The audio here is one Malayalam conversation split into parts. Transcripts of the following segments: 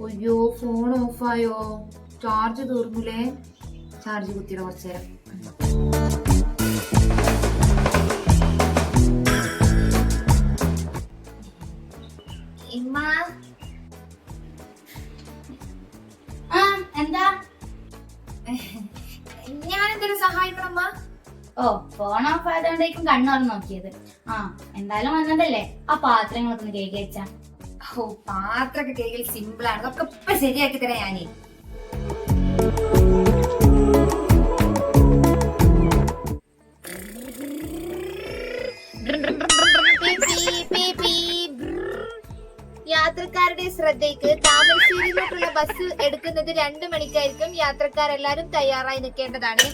അയ്യോ ഫോൺ ഓഫായോ? ചാർജ് തീർന്നില്ലേ? ചാർജ് കുത്തിയുടെ കുറച്ചു നേരം. എന്താ ഞാൻ എന്തെങ്കിലും സഹായിക്കണമ്മ? ഓ ഫോൺ ഓഫ് ആയതുകൊണ്ടേക്കും കണ്ണുറന്ന് നോക്കിയത്. എന്തായാലും വന്നതല്ലേ, ആ പാത്രങ്ങളൊക്കെ ഒന്ന് കേക്ക് വെച്ചാ. ഓ പാത്രൊക്കെ കേക്കിൽ സിമ്പിൾ ആണ്, അതൊക്കെ ഇപ്പൊ ശരിയാക്കി തരാം ഞാനേ. യാത്രക്കാരുടെ ശ്രദ്ധയ്ക്ക് താമരശ്ശേരിയിലോട്ടുള്ള ബസ് എടുക്കുന്നത് 2 മണിക്കായിരിക്കും. യാത്രക്കാരെല്ലാരും തയ്യാറായി നിൽക്കേണ്ടതാണ്.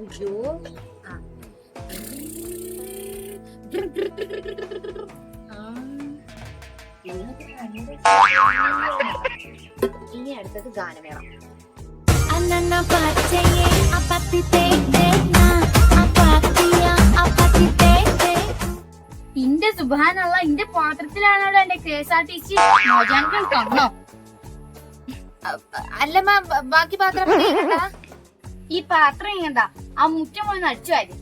അയ്യോ ഇനി അടുത്തത് ഗാനമേള. ഇന്റെ സുബാനുള്ള ഇന്റെ പാത്രത്തിലാണല്ലോ എന്റെ KSRTC മോചാനിക്കാൻ കണ്ണോ. അല്ലമ്മ ബാക്കി പാത്രം ഈ പാത്രം ഇങ്ങണ്ട ആ മുറ്റം പോയി നടിച്ചു വാരി.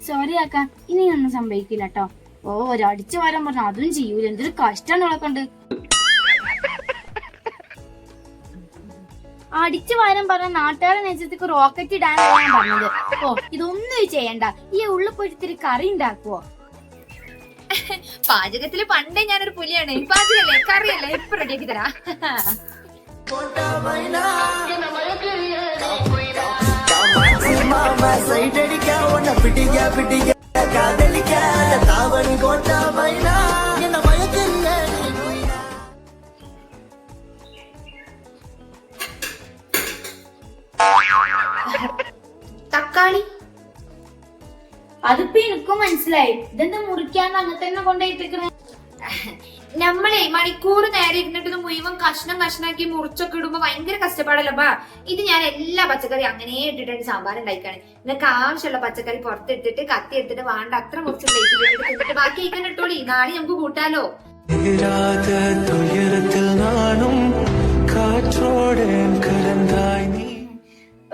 സോറി ആക്കാ, ഇനി ഒന്നും സംഭവിക്കില്ല കേട്ടോ. ഓ ഒരടിച്ചു വാരാൻ പറഞ്ഞ അതും ചെയ്യൂല, എന്തൊരു കഷ്ടാണ് അവളെക്കൊണ്ട്. അടിച്ചു വാരാൻ പറഞ്ഞ നാട്ടുകാരെ നേച്ചത്തേക്ക് റോക്കറ്റ് ഇടാനാണ് ഞാൻ പറഞ്ഞത്. ഓ ഇതൊന്നും ചെയ്യണ്ട, ഈ ഉള്ളിൽ പോയിട്ട് ഇത്തിരി കറി ഉണ്ടാക്കുവോ? പാചകത്തില് പണ്ടേ ഞാനൊരു പുലിയാണ്. പാചകല്ലേ കറിയല്ലേ ഇപ്പൊ റെഡിയാക്കി തരാ. തക്കാളി അതിപ്പോ എനിക്കും മനസ്സിലായി. ഇതെന്താ മുറിക്കാണ്ട് അങ്ങനെ തന്നെ കൊണ്ടുപോയിട്ടിരിക്കണേ? നമ്മളെ മണിക്കൂർ നേരെ ഇരുന്നിട്ട് മുഴുവൻ കഷ്ണം കഷ്ണാക്കി മുറിച്ചൊക്കെ ഇടുമ്പോ ഭയങ്കര കഷ്ടപ്പാടല്ലപ്പാ. ഇത് ഞാൻ എല്ലാ പച്ചക്കറി അങ്ങനെ ഇട്ടിട്ട് സാമ്പാർ ഉണ്ടായിക്കാണ്. നിങ്ങൾക്ക് ആവശ്യമുള്ള പച്ചക്കറി പുറത്തെടുത്തിട്ട് കത്തി എടുത്തിട്ട് വേണ്ട അത്ര മുറിച്ച് പ്ലേറ്റിട്ട് ബാക്കി കഴിക്കാൻ ഇട്ടോളി. നാളെ നമുക്ക് കൂട്ടാലോ.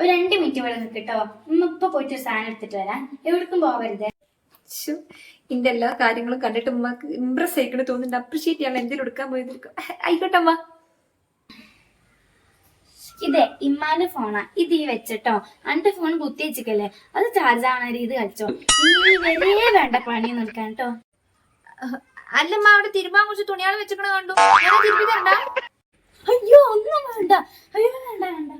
ഒരു 2 മിനിറ്റ് ഇവിടെ നിൽക്കട്ടോ, ഇപ്പൊ പോയിട്ട് ഒരു സാധനം എടുത്തിട്ട് വരാം. എവിടേക്കും പോവരുത്. ഇന്റെ എല്ലാ കാര്യങ്ങളും കണ്ടിട്ട് ഉമ്മക്ക് ഇംപ്രസ് ആയിക്കണ തോന്നുന്നുണ്ട്. അപ്രീഷിയേറ്റ് ചെയ്യാൻ എന്തെങ്കിലും എടുക്കാൻ പോയതിരിക്കും. ആയിക്കോട്ടെ അമ്മ. ഇതേ ഇമ്മാന്റെ ഫോണാ, ഇത് ഈ വെച്ചിട്ടോ. അന്റെ ഫോൺ കുത്തി വെച്ചിക്കല്ലേ, അത് ചാർജ് ആവണ രീതി കളിച്ചോ. ഇനി വരെ വേണ്ട പണി നിൽക്കാൻ കേട്ടോ. അല്ലമ്മ അവിടെ തിരുമ്പാൻ കുറച്ച് തുണിയാൾ വെച്ചിക്കണ കണ്ടു. തിരുമ്പി തരണ്ട. അയ്യോ ഒന്നും വേണ്ട, അയ്യോ വേണ്ട വേണ്ട.